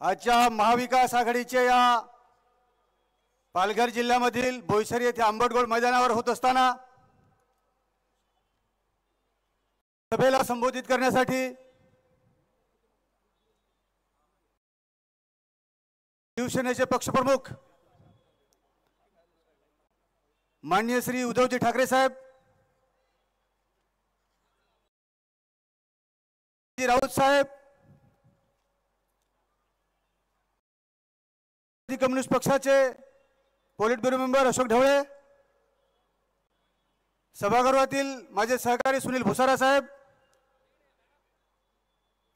आजच्या महाविकास आघाडीच्या या पालघर जिल्ह्यामधील बोईसरी येथे आंबटगोळ मैदानावर होत असताना सभेला संबोधित करण्यासाठी शिवसेनेचे पक्षप्रमुख माननीय श्री उद्धवजी ठाकरे साहेब, राऊत साहेब, कम्युनिस्ट पक्षाचे पोलिट ब्युरो मेंबर अशोक ढवळे, सभागृहातील माझे सहकारी सुनील भुसारा साहेब,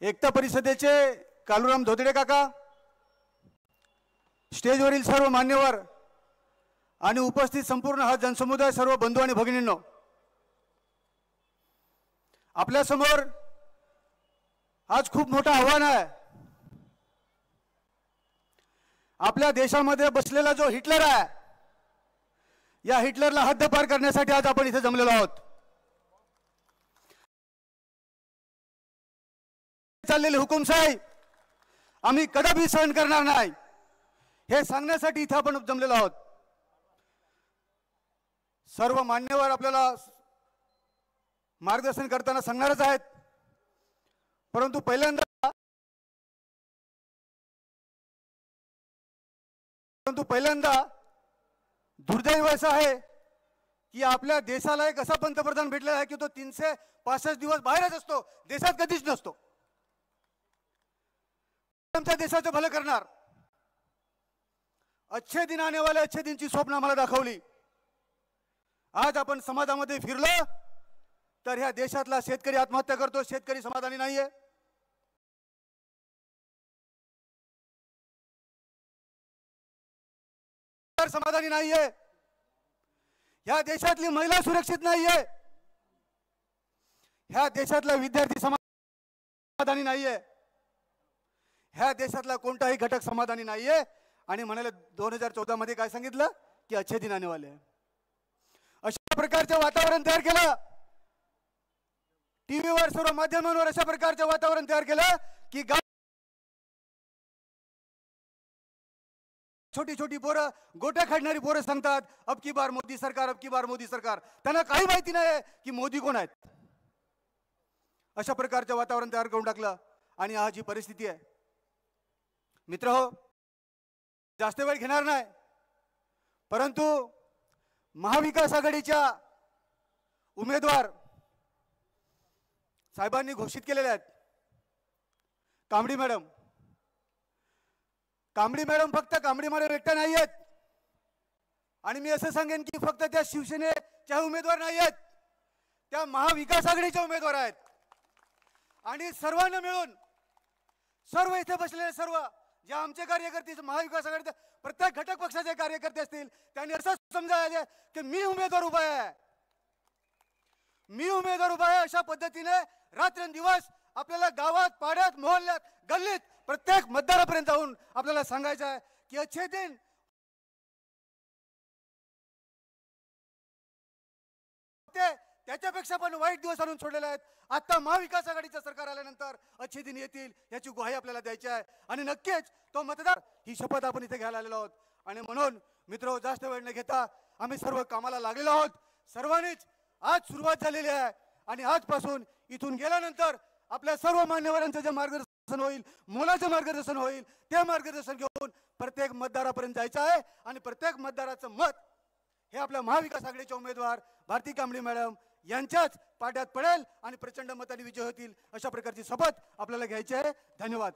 एकता परिषदेचे कालूराम धोदडे काका, स्टेजवरील सर्व मान्यवर आणि उपस्थित संपूर्ण हा जनसमुदाय, सर्व बंधू आणि भगिनींनो, आपल्या समोर आज खूप मोठं आव्हान आहे. आपल्या देशामध्ये बसलेला जो हिटलर आहे, या हिटलरला हद्दपार करण्यासाठी आज आपण इथे जमलेलो आहोत. चाललेली हुकुमशाही आम्ही कदापि सहन करणार नाही, हे सांगण्यासाठी इथे आपण जमलेलो आहोत. सर्व मान्यवर आपल्याला मार्गदर्शन करताना सांगणारच आहेत, परंतु पहिल्यांदा दुर्दैव असं आहे की आपल्या देशाला एक असा पंतप्रधान भेटलेला आहे की तो 365 दिवस बाहेरच असतो, देशात कधीच नसतो. आमच्या देशाचं भलं करणार, अच्छे दिन आने वाले अच्छे दिनची स्वप्न आम्हाला दाखवली. आज आपण समाजामध्ये फिरलो तर ह्या देशातला शेतकरी आत्महत्या करतो, शेतकरी समाधानी नाहीये. समाधानी नाहीये. ह्या देशातली महिला सुरक्षित नाहीये. ह्या देशातला विद्यार्थी समाधानी नाहीये. ह्या देशातला कोणताही घटक समाधानी नाहीये. आणि म्हणाले 2014 मध्ये काय सांगितलं की अच्छे दिन आने वाले हैं. अशा प्रकारचे वातावरण तयार केलं, टीव्हीवर सर्व माध्यमांवर अशा प्रकारचे वातावरण तयार केलं की छोटी छोटी पोरं, गोट्या काढणारी पोरं सांगतात अब की बार मोदी सरकार, अब की बार मोदी सरकार. त्यांना काही माहिती नाही की मोदी कोण आहेत. अशा प्रकारचे वातावरण तयार करून टाकलं आणि आज ही परिस्थिती आहे. मित्रहो, जास्त वेळ घेणार नाही, परंतु महाविकास आघाडीच्या उमेदवार साहेबांनी घोषित केलेले आहेत. कांबडी मॅडम फक्त कांबडी मॅडम एकट्या नाही आहेत. आणि मी असं सांगेन की फक्त त्या शिवसेनेच्या उमेदवार नाही आहेत, त्या महाविकास आघाडीच्या उमेदवार आहेत. आणि सर्वांना मिळून, सर्व इथे बसलेले सर्व जे आमचे कार्यकर्ते, महाविकास आघाडीचे प्रत्येक घटक पक्षाचे कार्यकर्ते असतील, त्यांनी असं समजायला की मी उमेदवार उभा आहे, मी उमेदवार उभा आहे. अशा पद्धतीने रात्रंदिवस आपल्याला गावात, पाड्यात, मोहल्ल्यात, गल्लीत प्रत्येक मतदारापर्यंत जाऊन आपल्याला सांगायचं आहे की अच्छे दिन त्याच्यापेक्षा पण वाईट दिवस आणून सोडलेले आहेत. आता महाविकास आघाडीचं सरकार आल्यानंतर अच्छे दिन येतील याची ग्वाही आपल्याला द्यायची आहे. आणि नक्कीच तो मतदार, ही शपथ आपण इथे घ्यायला आलेलो आहोत. आणि म्हणून मित्र, जास्त वेळ न घेता आम्ही सर्व कामाला लागलेलो आहोत. सर्वांनीच आज सुरुवात झालेली आहे आणि आजपासून इथून गेल्यानंतर आपल्या सर्व मान्यवरांचं जे मार्गदर्शन होईल, मोलाचं मार्गदर्शन होईल, ते मार्गदर्शन घेऊन प्रत्येक मतदारापर्यंत जायचं आहे. आणि प्रत्येक मतदाराचं मत हे आपल्या महाविकास आघाडीचे उमेदवार भारती कांबडी मॅडम यांच्याच पाड्यात पडेल आणि प्रचंड मताने विजय होतील, अशा प्रकारची शपथ आपल्याला घ्यायची आहे. धन्यवाद.